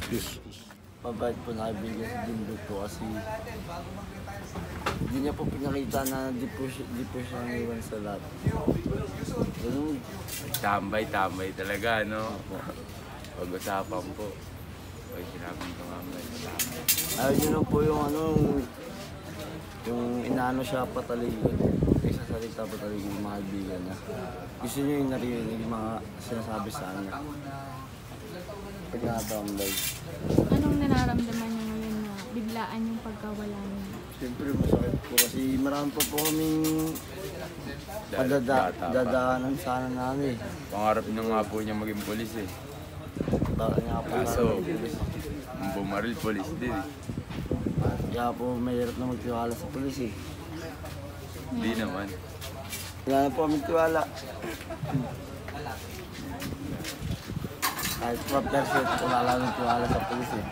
Yes. Mabait po na kaibigan si Jindut po kasi hindi niya po pinakita na di po siya naiwan sa lahat. Ganun. Tambay talaga, no? Pag-usapan po. Pag sinabing tumambay, tambay. Ayaw niyo lang po yung yung inaano siya pataligod. May sasalita pataligod yung mga kaibigan niya. Gusto niyo yung narinig yung mga sinasabi sa kanya. Pag nakatambay. Anong nararamdaman niyo ngayon na biglaan yung pagkawala niya? Siyempre masakit po kasi marami pa po kaming dadaanan sana namin. Pangarap na nga po niya maging polis eh. Bakit nga po Kaso, ang bumaril polis din eh. Kaya po mahirap na magtiwala sa pulis eh. Hindi naman. Wala na po kami tiwala. Kahit 12% wala lang tiwala sa pulis eh.